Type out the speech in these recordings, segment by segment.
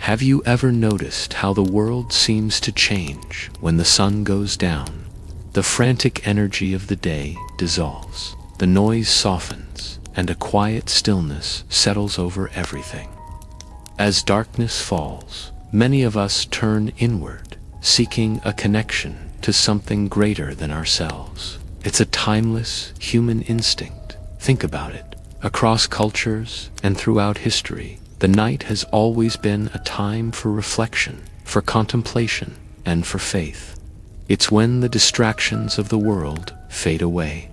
Have you ever noticed how the world seems to change when the sun goes down? The frantic energy of the day dissolves, the noise softens, and a quiet stillness settles over everything. As darkness falls, many of us turn inward, seeking a connection to something greater than ourselves. It's a timeless human instinct. Think about it. Across cultures and throughout history, the night has always been a time for reflection, for contemplation, and for faith. It's when the distractions of the world fade away,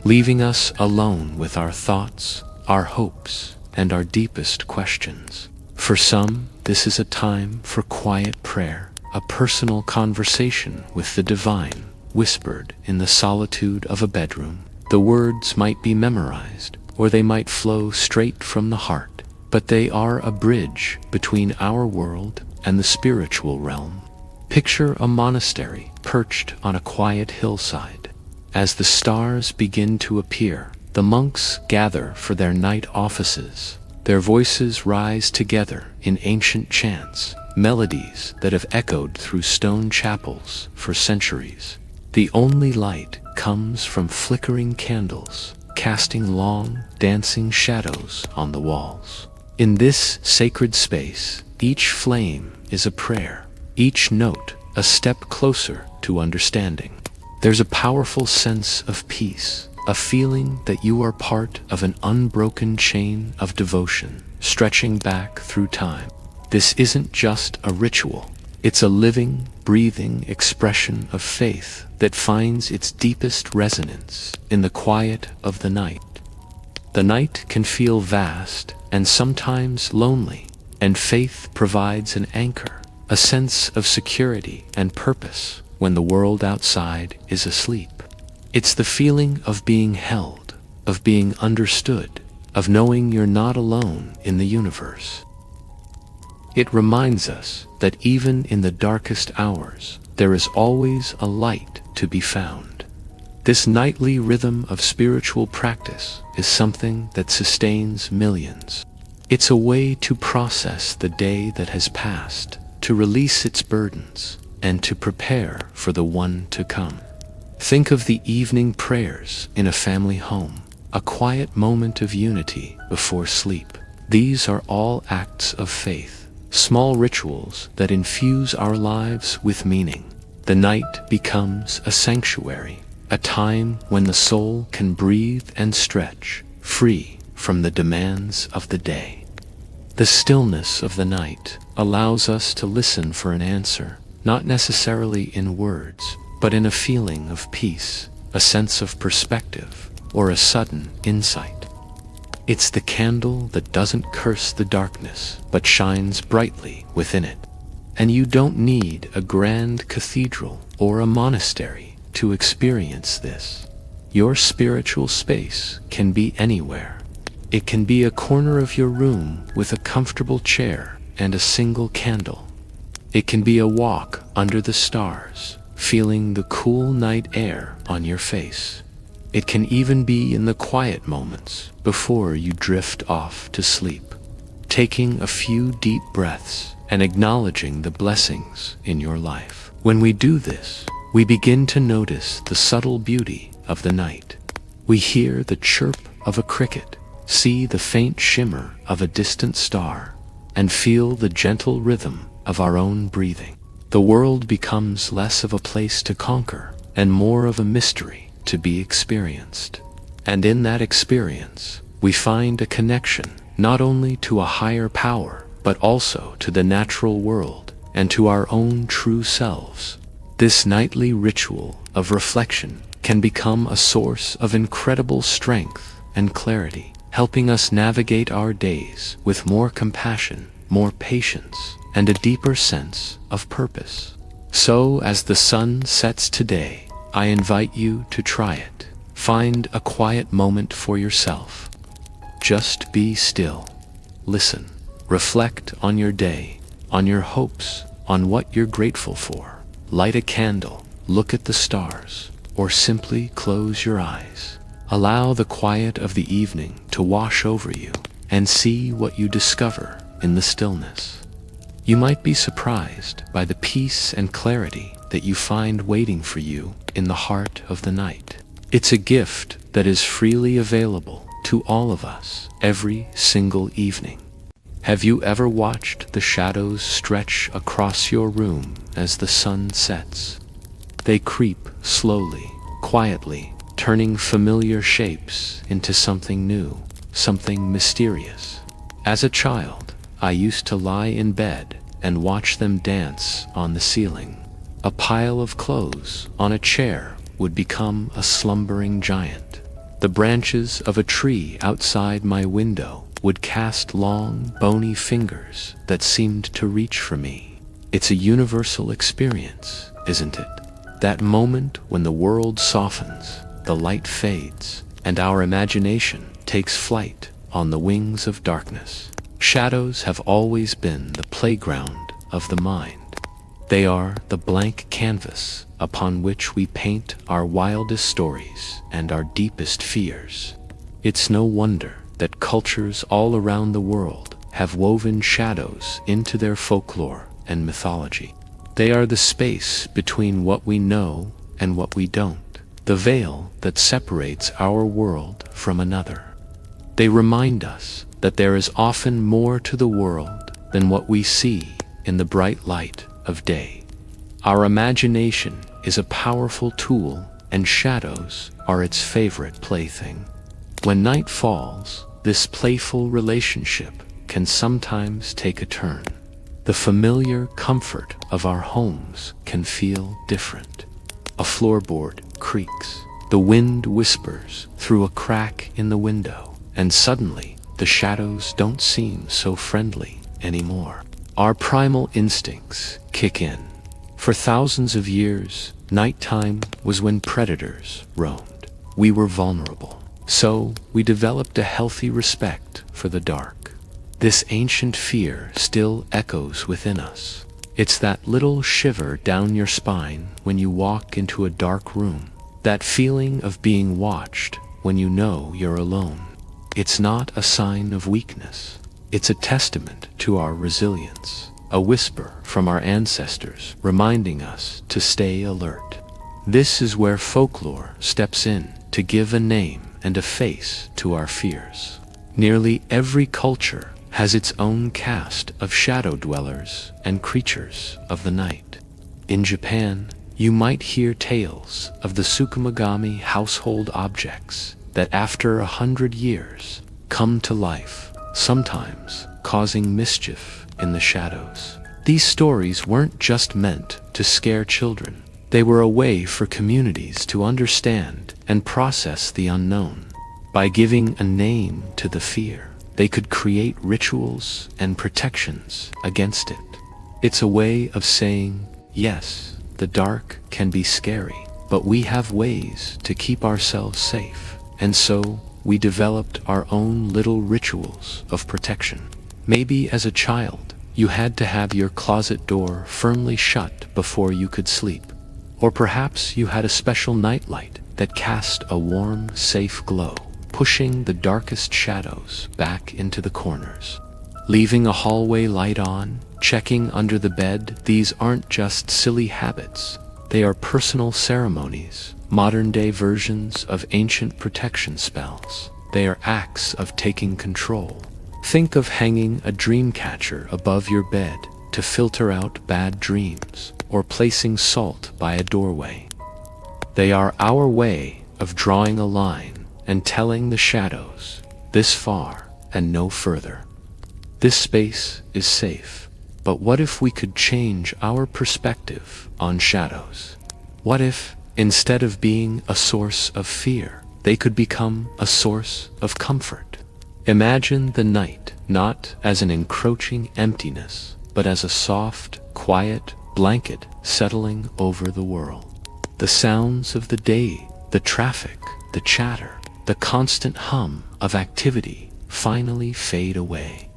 leaving us alone with our thoughts, our hopes, and our deepest questions. For some, this is a time for quiet prayer, a personal conversation with the divine, whispered in the solitude of a bedroom. The words might be memorized, or they might flow straight from the heart, but they are a bridge between our world and the spiritual realm. Picture a monastery perched on a quiet hillside. As the stars begin to appear, the monks gather for their night offices. Their voices rise together in ancient chants, melodies that have echoed through stone chapels for centuries. The only light comes from flickering candles, casting long, dancing shadows on the walls. In this sacred space, each flame is a prayer, each note a step closer to understanding. There's a powerful sense of peace, a feeling that you are part of an unbroken chain of devotion, stretching back through time. This isn't just a ritual. It's a living, breathing expression of faith that finds its deepest resonance in the quiet of the night. The night can feel vast and sometimes lonely, and faith provides an anchor, a sense of security and purpose when the world outside is asleep. It's the feeling of being held, of being understood, of knowing you're not alone in the universe. It reminds us that even in the darkest hours, there is always a light to be found. This nightly rhythm of spiritual practice is something that sustains millions. It's a way to process the day that has passed, to release its burdens, and to prepare for the one to come. Think of the evening prayers in a family home, a quiet moment of unity before sleep. These are all acts of faith, small rituals that infuse our lives with meaning. The night becomes a sanctuary, a time when the soul can breathe and stretch, free from the demands of the day. The stillness of the night allows us to listen for an answer, not necessarily in words, but in a feeling of peace, a sense of perspective, or a sudden insight. It's the candle that doesn't curse the darkness, but shines brightly within it. And you don't need a grand cathedral or a monastery to experience this. Your spiritual space can be anywhere. It can be a corner of your room with a comfortable chair and a single candle. It can be a walk under the stars, feeling the cool night air on your face. It can even be in the quiet moments before you drift off to sleep, taking a few deep breaths and acknowledging the blessings in your life. When we do this, we begin to notice the subtle beauty of the night. We hear the chirp of a cricket, see the faint shimmer of a distant star, and feel the gentle rhythm of our own breathing. The world becomes less of a place to conquer and more of a mystery to be experienced. And in that experience, we find a connection not only to a higher power, but also to the natural world and to our own true selves. This nightly ritual of reflection can become a source of incredible strength and clarity, helping us navigate our days with more compassion, more patience, and a deeper sense of purpose. So, as the sun sets today, I invite you to try it. Find a quiet moment for yourself. Just be still. Listen. Reflect on your day, on your hopes, on what you're grateful for. Light a candle, look at the stars, or simply close your eyes. Allow the quiet of the evening to wash over you and see what you discover in the stillness. You might be surprised by the peace and clarity that you find waiting for you in the heart of the night. It's a gift that is freely available to all of us every single evening. Have you ever watched the shadows stretch across your room as the sun sets? They creep slowly, quietly, turning familiar shapes into something new, something mysterious. As a child, I used to lie in bed and watch them dance on the ceiling. A pile of clothes on a chair would become a slumbering giant. The branches of a tree outside my window would cast long, bony fingers that seemed to reach for me. It's a universal experience, isn't it? That moment when the world softens, the light fades, and our imagination takes flight on the wings of darkness. Shadows have always been the playground of the mind. They are the blank canvas upon which we paint our wildest stories and our deepest fears. It's no wonder that cultures all around the world have woven shadows into their folklore and mythology. They are the space between what we know and what we don't, the veil that separates our world from another. They remind us that there is often more to the world than what we see in the bright light of day. Our imagination is a powerful tool, and shadows are its favorite plaything. When night falls, this playful relationship can sometimes take a turn. The familiar comfort of our homes can feel different. A floorboard creaks, the wind whispers through a crack in the window, and suddenly the shadows don't seem so friendly anymore. Our primal instincts kick in. For thousands of years, nighttime was when predators roamed. We were vulnerable. So we developed a healthy respect for the dark. This ancient fear still echoes within us. It's that little shiver down your spine when you walk into a dark room. That feeling of being watched when you know you're alone. It's not a sign of weakness. It's a testament to our resilience. A whisper from our ancestors reminding us to stay alert. This is where folklore steps in to give a name and a face to our fears. Nearly every culture has its own caste of shadow dwellers and creatures of the night. In Japan, you might hear tales of the Tsukumogami household objects that after 100 years come to life, sometimes causing mischief in the shadows. These stories weren't just meant to scare children. They were a way for communities to understand and process the unknown. By giving a name to the fear, they could create rituals and protections against it. It's a way of saying, yes, the dark can be scary, but we have ways to keep ourselves safe. And so, we developed our own little rituals of protection. Maybe as a child, you had to have your closet door firmly shut before you could sleep. Or perhaps you had a special nightlight that cast a warm, safe glow, pushing the darkest shadows back into the corners. Leaving a hallway light on, checking under the bed, these aren't just silly habits. They are personal ceremonies, modern-day versions of ancient protection spells. They are acts of taking control. Think of hanging a dream catcher above your bed to filter out bad dreams, or placing salt by a doorway. They are our way of drawing a line and telling the shadows, this far and no further. This space is safe, but what if we could change our perspective on shadows? What if, instead of being a source of fear, they could become a source of comfort? Imagine the night not as an encroaching emptiness, but as a soft, quiet blanket settling over the world. The sounds of the day, the traffic, the chatter, the constant hum of activity finally fade away.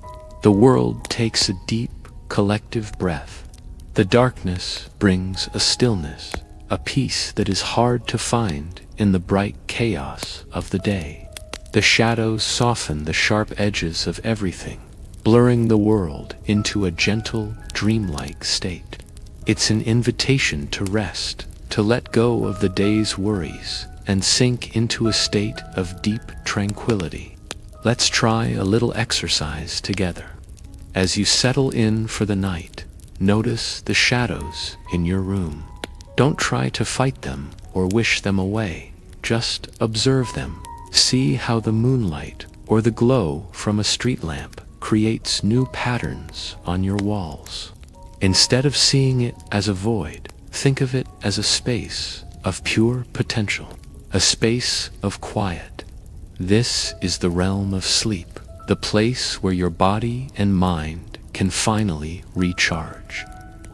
The world takes a deep, collective breath. The darkness brings a stillness, a peace that is hard to find in the bright chaos of the day. The shadows soften the sharp edges of everything, blurring the world into a gentle, dreamlike state. It's an invitation to rest, to let go of the day's worries, and sink into a state of deep tranquility. Let's try a little exercise together. As you settle in for the night, notice the shadows in your room. Don't try to fight them or wish them away. Just observe them. See how the moonlight or the glow from a street lamp creates new patterns on your walls. Instead of seeing it as a void, think of it as a space of pure potential, a space of quiet. This is the realm of sleep, the place where your body and mind can finally recharge.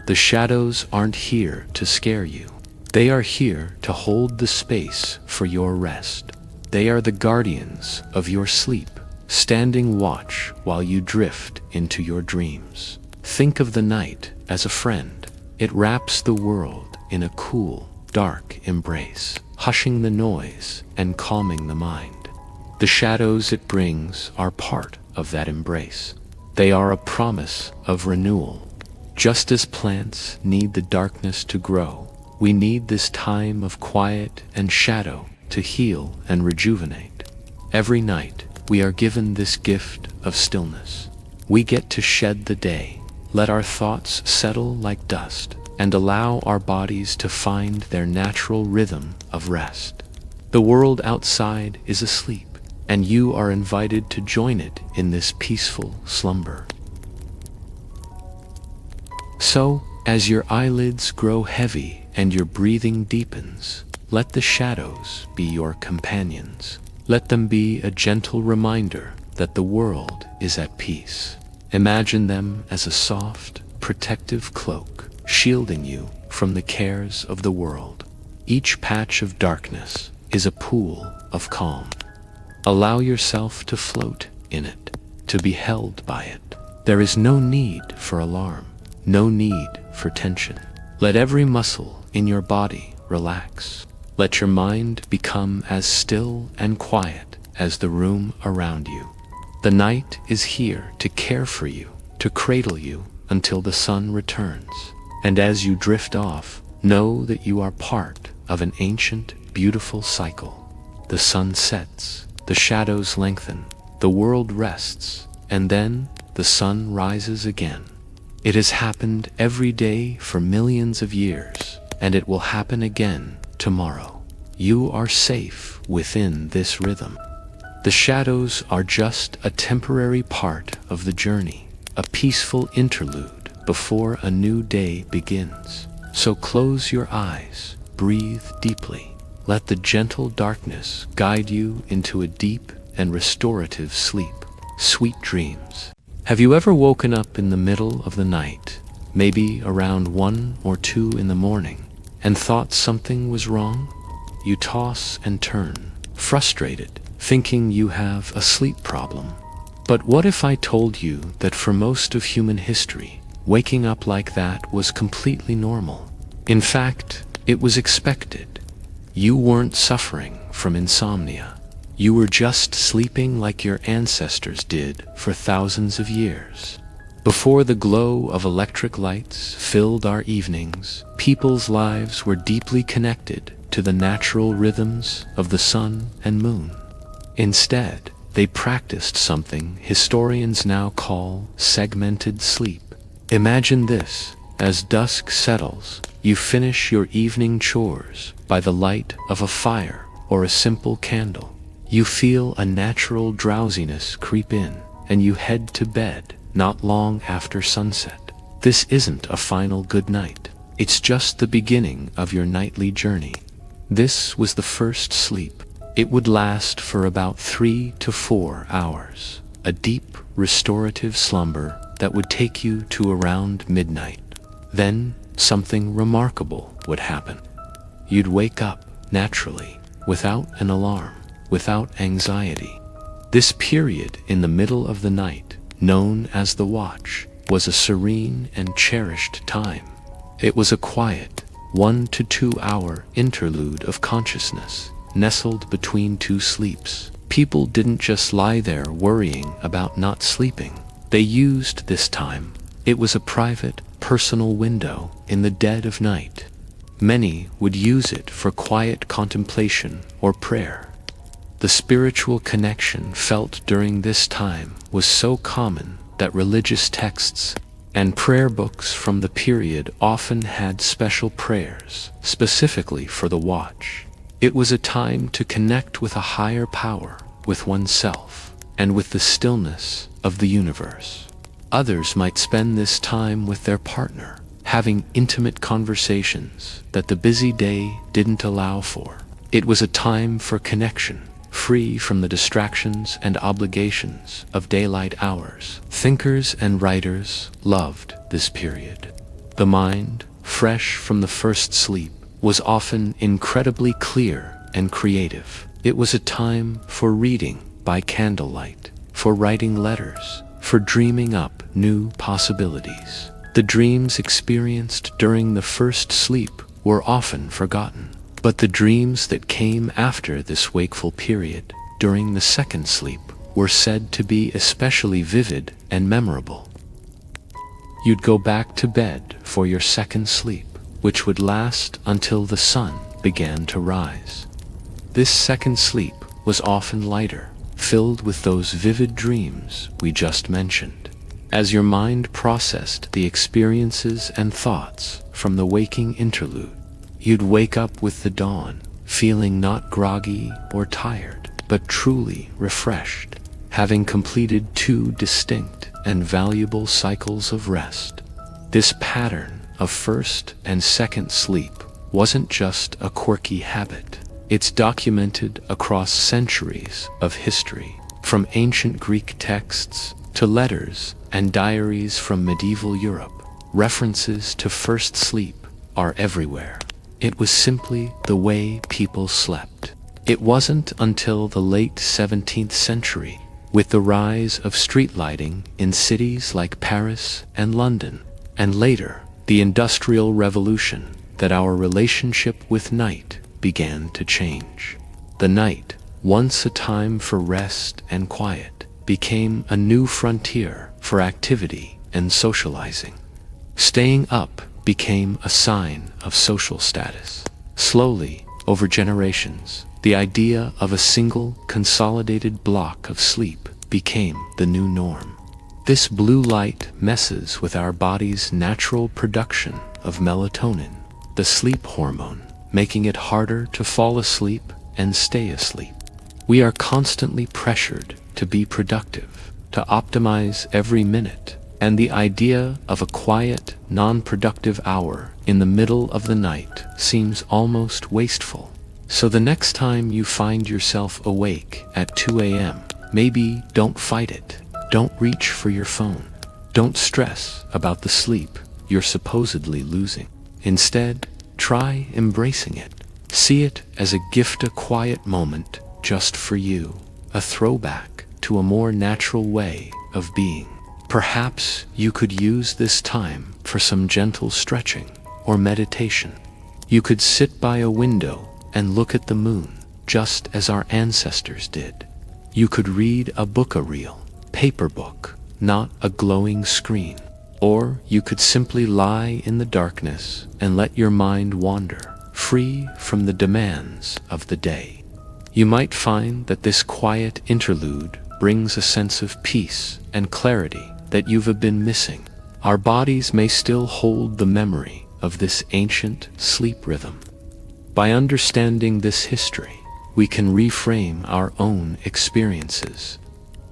The shadows aren't here to scare you. They are here to hold the space for your rest. They are the guardians of your sleep, standing watch while you drift into your dreams. Think of the night as a friend. It wraps the world in a cool, dark embrace, hushing the noise and calming the mind. The shadows it brings are part of that embrace. They are a promise of renewal. Just as plants need the darkness to grow, we need this time of quiet and shadow to heal and rejuvenate. Every night, we are given this gift of stillness. We get to shed the day, let our thoughts settle like dust, and allow our bodies to find their natural rhythm of rest. The world outside is asleep, and you are invited to join it in this peaceful slumber. So, as your eyelids grow heavy and your breathing deepens, let the shadows be your companions. Let them be a gentle reminder that the world is at peace. Imagine them as a soft, protective cloak, shielding you from the cares of the world. Each patch of darkness is a pool of calm. Allow yourself to float in it, to be held by it. There is no need for alarm, no need for tension. Let every muscle in your body relax. Let your mind become as still and quiet as the room around you. The night is here to care for you, to cradle you until the sun returns. And as you drift off, know that you are part of an ancient, beautiful cycle. The sun sets, the shadows lengthen, the world rests, and then the sun rises again. It has happened every day for millions of years, and it will happen again tomorrow. You are safe within this rhythm. The shadows are just a temporary part of the journey, a peaceful interlude before a new day begins. So close your eyes, breathe deeply. Let the gentle darkness guide you into a deep and restorative sleep. Sweet dreams. Have you ever woken up in the middle of the night, maybe around 1 or 2 in the morning, and thought something was wrong? You toss and turn, frustrated, thinking you have a sleep problem. But what if I told you that for most of human history, waking up like that was completely normal? In fact, it was expected. You weren't suffering from insomnia. You were just sleeping like your ancestors did for thousands of years. Before the glow of electric lights filled our evenings, people's lives were deeply connected to the natural rhythms of the sun and moon. Instead, they practiced something historians now call segmented sleep. Imagine this: as dusk settles, you finish your evening chores by the light of a fire or a simple candle. You feel a natural drowsiness creep in, and you head to bed not long after sunset. This isn't a final good night. It's just the beginning of your nightly journey. This was the first sleep. It would last for about 3 to 4 hours, a deep, restorative slumber that would take you to around midnight. Then, something remarkable would happen. You'd wake up naturally, without an alarm, without anxiety. This period in the middle of the night, known as the watch, was a serene and cherished time. It was a quiet, 1 to 2 hour interlude of consciousness, nestled between 2 sleeps. People didn't just lie there worrying about not sleeping. They used this time. It was a private, personal window in the dead of night. Many would use it for quiet contemplation or prayer. The spiritual connection felt during this time was so common that religious texts and prayer books from the period often had special prayers specifically for the watch. It was a time to connect with a higher power, with oneself, and with the stillness of the universe. Others might spend this time with their partner, having intimate conversations that the busy day didn't allow for. It was a time for connection, free from the distractions and obligations of daylight hours. Thinkers and writers loved this period. The mind, fresh from the first sleep, was often incredibly clear and creative. It was a time for reading by candlelight, for writing letters, for dreaming up new possibilities. The dreams experienced during the first sleep were often forgotten. But the dreams that came after this wakeful period, during the second sleep, were said to be especially vivid and memorable. You'd go back to bed for your second sleep, which would last until the sun began to rise. This second sleep was often lighter, filled with those vivid dreams we just mentioned. As your mind processed the experiences and thoughts from the waking interlude, you'd wake up with the dawn, feeling not groggy or tired, but truly refreshed, having completed 2 distinct and valuable cycles of rest. This pattern of first and second sleep wasn't just a quirky habit. It's documented across centuries of history, from ancient Greek texts to letters and diaries from medieval Europe. References to first sleep are everywhere. It was simply the way people slept. It wasn't until the late 17th century, with the rise of street lighting in cities like Paris and London, and later the Industrial Revolution, that our relationship with night began to change. The night, once a time for rest and quiet, became a new frontier for activity and socializing. Staying up became a sign of social status. Slowly, over generations, the idea of a single, consolidated block of sleep became the new norm. This blue light messes with our body's natural production of melatonin, the sleep hormone, making it harder to fall asleep and stay asleep. We are constantly pressured to be productive, to optimize every minute, and the idea of a quiet, non-productive hour in the middle of the night seems almost wasteful. So the next time you find yourself awake at 2 a.m., maybe don't fight it. Don't reach for your phone. Don't stress about the sleep you're supposedly losing. Instead, try embracing it. See it as a gift, a quiet moment just for you, a throwback to a more natural way of being. Perhaps you could use this time for some gentle stretching or meditation. You could sit by a window and look at the moon, just as our ancestors did. You could read a book, a real paper book, not a glowing screen. Or you could simply lie in the darkness and let your mind wander, free from the demands of the day. You might find that this quiet interlude brings a sense of peace and clarity that you've been missing. Our bodies may still hold the memory of this ancient sleep rhythm. By understanding this history, we can reframe our own experiences.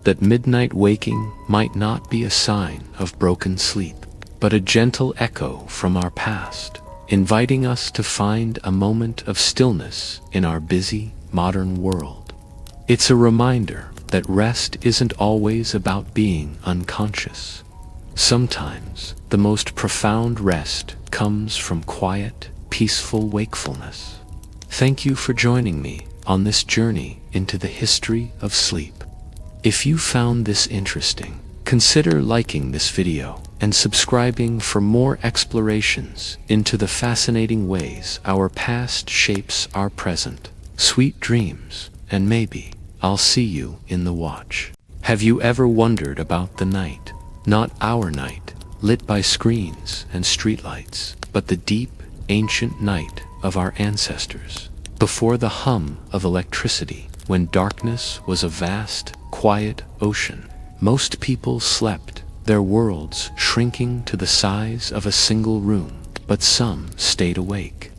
That midnight waking might not be a sign of broken sleep, but a gentle echo from our past, inviting us to find a moment of stillness in our busy, modern world. It's a reminder that rest isn't always about being unconscious. Sometimes the most profound rest comes from quiet, peaceful wakefulness. Thank you for joining me on this journey into the history of sleep. If you found this interesting, consider liking this video and subscribing for more explorations into the fascinating ways our past shapes our present. Sweet dreams, and maybe I'll see you in the watch. Have you ever wondered about the night? Not our night, lit by screens and streetlights, but the deep, ancient night of our ancestors. Before the hum of electricity, when darkness was a vast, quiet ocean, most people slept, their worlds shrinking to the size of a single room, but some stayed awake.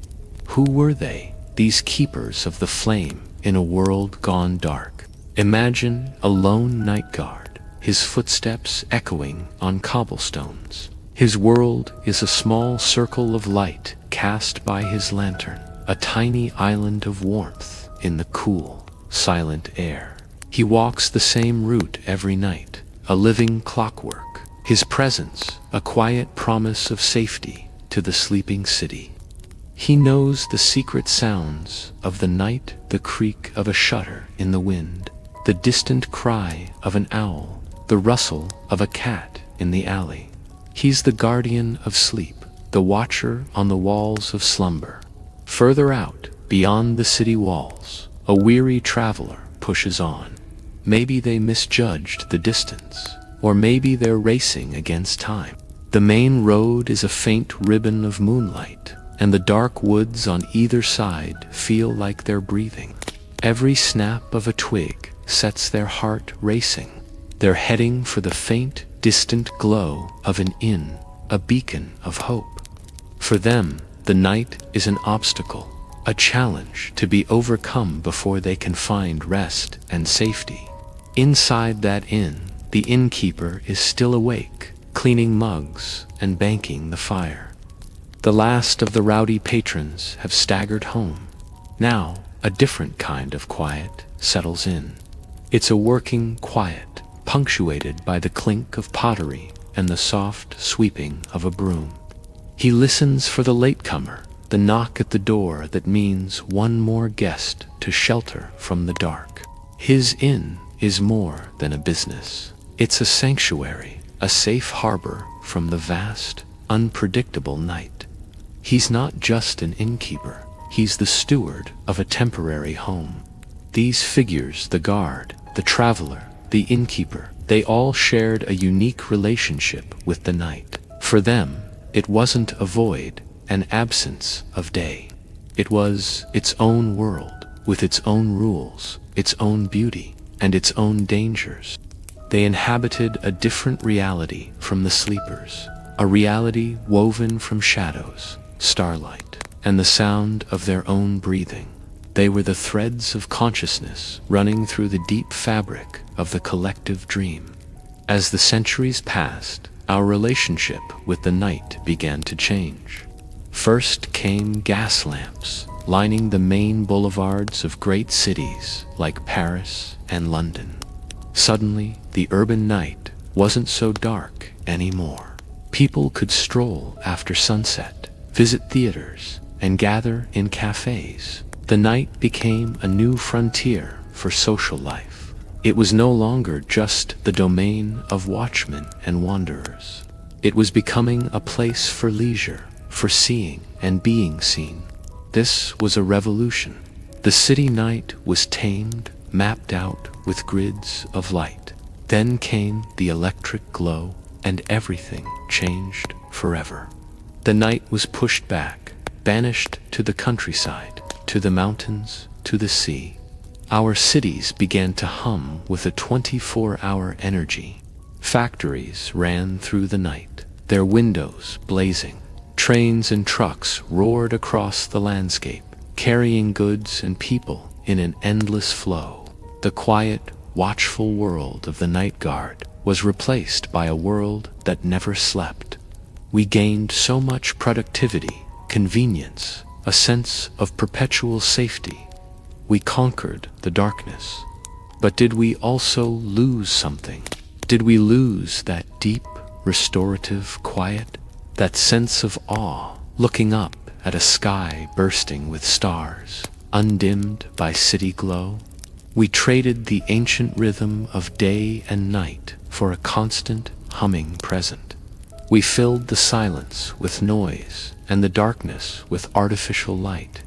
Who were they, these keepers of the flame in a world gone dark? Imagine a lone night guard, his footsteps echoing on cobblestones. His world is a small circle of light cast by his lantern, a tiny island of warmth in the cool, silent air. He walks the same route every night, a living clockwork, his presence a quiet promise of safety to the sleeping city. He knows the secret sounds of the night, the creak of a shutter in the wind, the distant cry of an owl, the rustle of a cat in the alley. He's the guardian of sleep, the watcher on the walls of slumber. Further out, beyond the city walls, a weary traveler pushes on. Maybe they misjudged the distance, or maybe they're racing against time. The main road is a faint ribbon of moonlight, and the dark woods on either side feel like they're breathing. Every snap of a twig sets their heart racing. They're heading for the faint, distant glow of an inn, a beacon of hope. For them, the night is an obstacle, a challenge to be overcome before they can find rest and safety. Inside that inn, the innkeeper is still awake, cleaning mugs and banking the fire. The last of the rowdy patrons have staggered home. Now, a different kind of quiet settles in. It's a working quiet, punctuated by the clink of pottery and the soft sweeping of a broom. He listens for the latecomer, the knock at the door that means one more guest to shelter from the dark. His inn is more than a business. It's a sanctuary, a safe harbor from the vast, unpredictable night. He's not just an innkeeper, he's the steward of a temporary home. These figures, the guard, the traveler, the innkeeper, they all shared a unique relationship with the night. For them, it wasn't a void, an absence of day. It was its own world, with its own rules, its own beauty, and its own dangers. They inhabited a different reality from the sleepers, a reality woven from shadows, starlight, and the sound of their own breathing. They were the threads of consciousness running through the deep fabric of the collective dream. As the centuries passed, our relationship with the night began to change. First came gas lamps, lining the main boulevards of great cities like Paris and London. Suddenly, the urban night wasn't so dark anymore. People could stroll after sunset, visit theaters, and gather in cafes. The night became a new frontier for social life. It was no longer just the domain of watchmen and wanderers. It was becoming a place for leisure, for seeing and being seen. This was a revolution. The city night was tamed, mapped out with grids of light. Then came the electric glow, and everything changed forever. The night was pushed back, banished to the countryside, to the mountains, to the sea. Our cities began to hum with a 24-hour energy. Factories ran through the night, their windows blazing. Trains and trucks roared across the landscape, carrying goods and people in an endless flow. The quiet, watchful world of the night guard was replaced by a world that never slept. We gained so much productivity, convenience, a sense of perpetual safety. We conquered the darkness. But did we also lose something? Did we lose that deep, restorative quiet? That sense of awe, looking up at a sky bursting with stars, undimmed by city glow? We traded the ancient rhythm of day and night for a constant, humming present. We filled the silence with noise and the darkness with artificial light.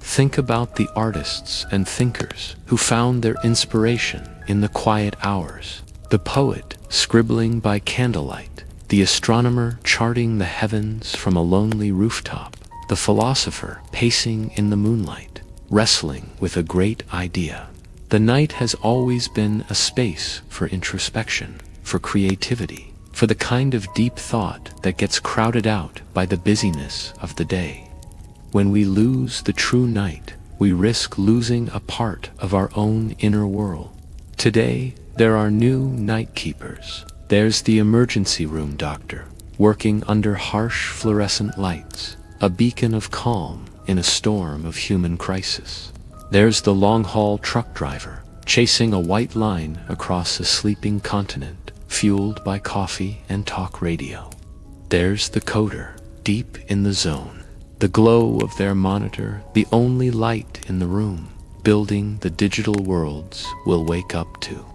Think about the artists and thinkers who found their inspiration in the quiet hours. The poet scribbling by candlelight, the astronomer charting the heavens from a lonely rooftop, the philosopher pacing in the moonlight, wrestling with a great idea. The night has always been a space for introspection, for creativity, for the kind of deep thought that gets crowded out by the busyness of the day. When we lose the true night, we risk losing a part of our own inner world. Today, there are new night keepers. There's the emergency room doctor, working under harsh fluorescent lights, a beacon of calm in a storm of human crisis. There's the long-haul truck driver, chasing a white line across a sleeping continent, fueled by coffee and talk radio. There's the coder, deep in the zone, the glow of their monitor, the only light in the room, building the digital worlds we'll wake up to.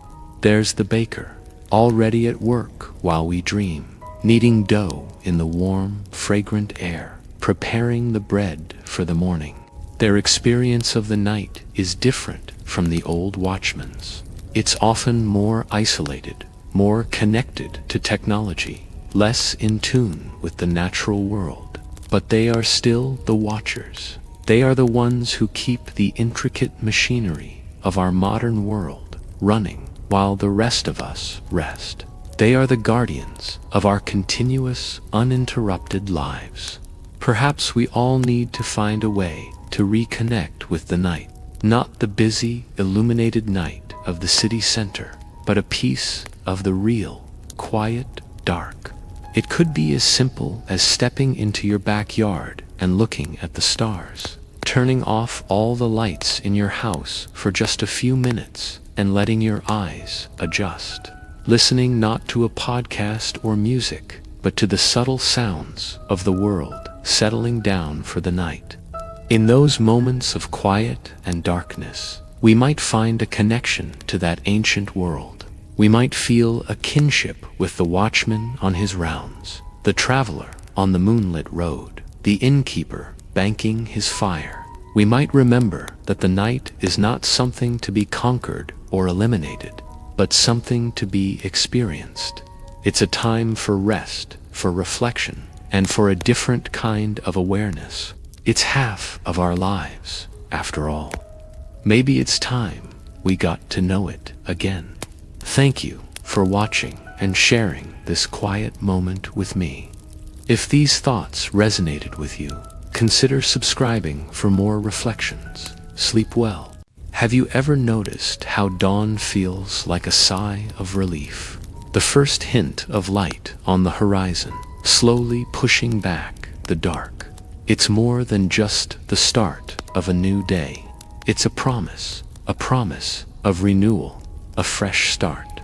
There's the baker, already at work while we dream, kneading dough in the warm, fragrant air, preparing the bread for the morning. Their experience of the night is different from the old watchman's. It's often more isolated, more connected to technology, less in tune with the natural world. But they are still the watchers. They are the ones who keep the intricate machinery of our modern world running while the rest of us rest. They are the guardians of our continuous, uninterrupted lives. Perhaps we all need to find a way to reconnect with the night, not the busy, illuminated night of the city center, but a piece of the real, quiet, dark. It could be as simple as stepping into your backyard and looking at the stars, turning off all the lights in your house for just a few minutes and letting your eyes adjust, listening not to a podcast or music, but to the subtle sounds of the world settling down for the night. In those moments of quiet and darkness, we might find a connection to that ancient world. We might feel a kinship with the watchman on his rounds, the traveler on the moonlit road, the innkeeper banking his fire. We might remember that the night is not something to be conquered or eliminated, but something to be experienced. It's a time for rest, for reflection, and for a different kind of awareness. It's half of our lives, after all. Maybe it's time we got to know it again. Thank you for watching and sharing this quiet moment with me. If these thoughts resonated with you, consider subscribing for more reflections. Sleep well. Have you ever noticed how dawn feels like a sigh of relief? The first hint of light on the horizon, slowly pushing back the dark. It's more than just the start of a new day. It's a promise of renewal, a fresh start.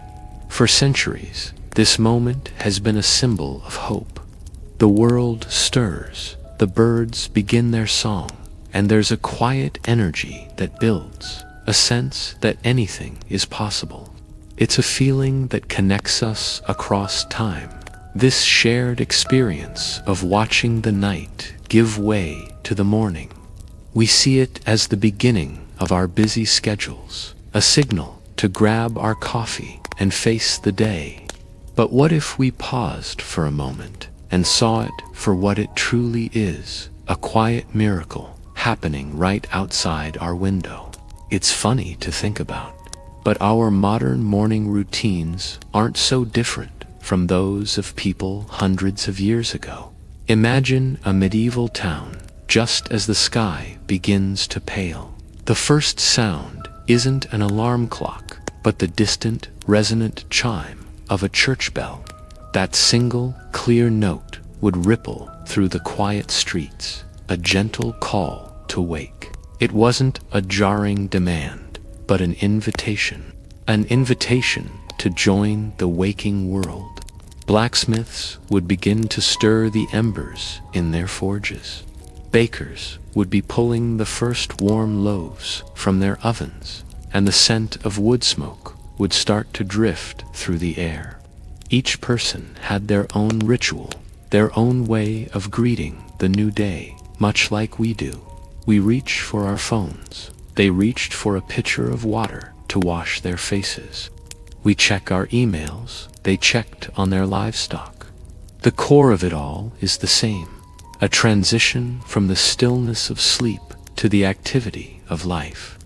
For centuries, this moment has been a symbol of hope. The world stirs, the birds begin their song, and there's a quiet energy that builds, a sense that anything is possible. It's a feeling that connects us across time. This shared experience of watching the night give way to the morning. We see it as the beginning of our busy schedules, a signal to grab our coffee and face the day. But what if we paused for a moment and saw it for what it truly is, a quiet miracle happening right outside our window? It's funny to think about, but our modern morning routines aren't so different from those of people hundreds of years ago. Imagine a medieval town just as the sky begins to pale. The first sound isn't an alarm clock, but the distant, resonant chime of a church bell. That single, clear note would ripple through the quiet streets, a gentle call to wake. It wasn't a jarring demand, but an invitation to join the waking world. Blacksmiths would begin to stir the embers in their forges. Bakers would be pulling the first warm loaves from their ovens, and the scent of wood smoke would start to drift through the air. Each person had their own ritual, their own way of greeting the new day, much like we do. We reach for our phones. They reached for a pitcher of water to wash their faces. We check our emails, they checked on their livestock. The core of it all is the same, a transition from the stillness of sleep to the activity of life.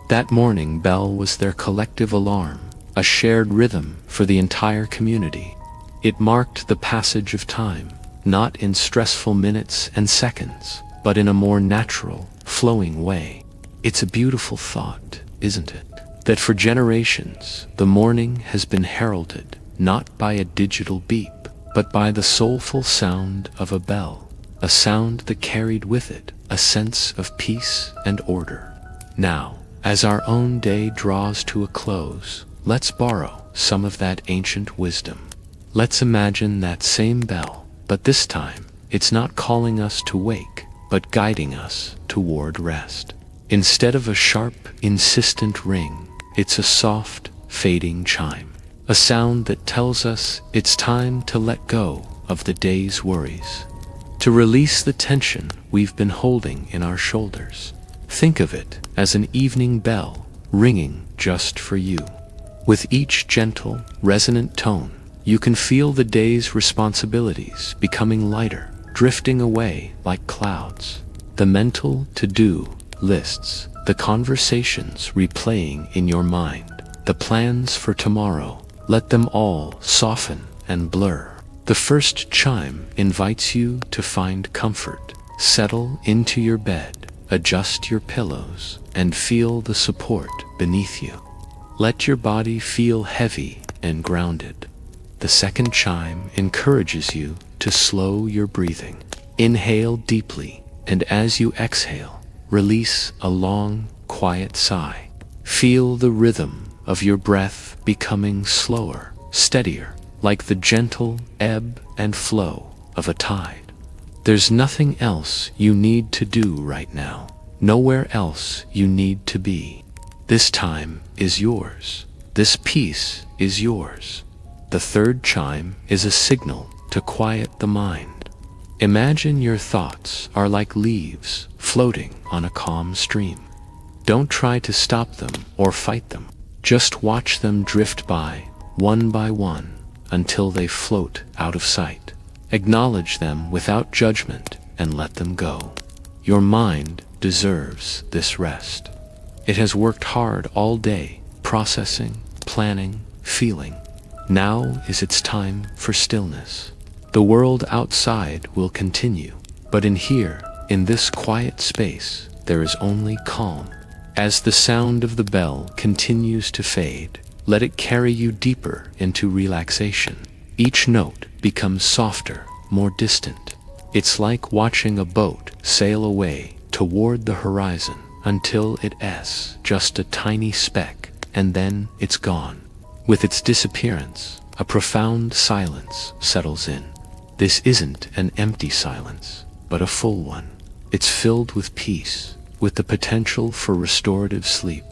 That morning bell was their collective alarm, a shared rhythm for the entire community. It marked the passage of time, not in stressful minutes and seconds, but in a more natural, flowing way. It's a beautiful thought, isn't it? That for generations, the morning has been heralded, not by a digital beep, but by the soulful sound of a bell, a sound that carried with it a sense of peace and order. Now, as our own day draws to a close, let's borrow some of that ancient wisdom. Let's imagine that same bell, but this time, it's not calling us to wake, but guiding us toward rest. Instead of a sharp, insistent ring, it's a soft, fading chime, a sound that tells us it's time to let go of the day's worries, to release the tension we've been holding in our shoulders. Think of it as an evening bell ringing just for you. With each gentle, resonant tone, you can feel the day's responsibilities becoming lighter, drifting away like clouds. The mental to-do lists, the conversations replaying in your mind, the plans for tomorrow, let them all soften and blur. The first chime invites you to find comfort. Settle into your bed, adjust your pillows, and feel the support beneath you. Let your body feel heavy and grounded. The second chime encourages you to slow your breathing. Inhale deeply, and as you exhale, release a long, quiet sigh. Feel the rhythm of your breath becoming slower, steadier, like the gentle ebb and flow of a tide. There's nothing else you need to do right now, nowhere else you need to be. This time is yours. This peace is yours. The third chime is a signal to quiet the mind. Imagine your thoughts are like leaves floating on a calm stream. Don't try to stop them or fight them. Just watch them drift by one, until they float out of sight. Acknowledge them without judgment and let them go. Your mind deserves this rest. It has worked hard all day, processing, planning, feeling. Now is its time for stillness. The world outside will continue, but in here, in this quiet space, there is only calm. As the sound of the bell continues to fade, let it carry you deeper into relaxation. Each note becomes softer, more distant. It's like watching a boat sail away toward the horizon until it's just a tiny speck, and then it's gone. With its disappearance, a profound silence settles in. This isn't an empty silence, but a full one. It's filled with peace, with the potential for restorative sleep.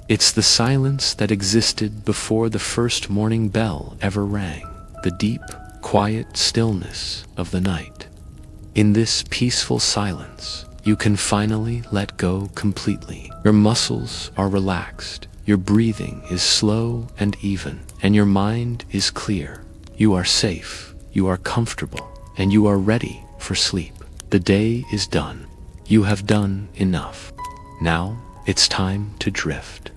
It's the silence that existed before the first morning bell ever rang, the deep, quiet stillness of the night. In this peaceful silence, you can finally let go completely. Your muscles are relaxed, your breathing is slow and even, and your mind is clear. You are safe, you are comfortable, and you are ready for sleep. The day is done. You have done enough. Now, it's time to drift.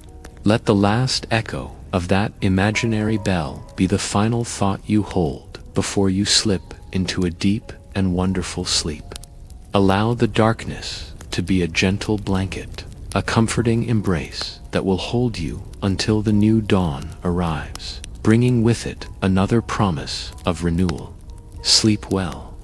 Let the last echo of that imaginary bell be the final thought you hold before you slip into a deep and wonderful sleep. Allow the darkness to be a gentle blanket, a comforting embrace that will hold you until the new dawn arrives, bringing with it another promise of renewal. Sleep well.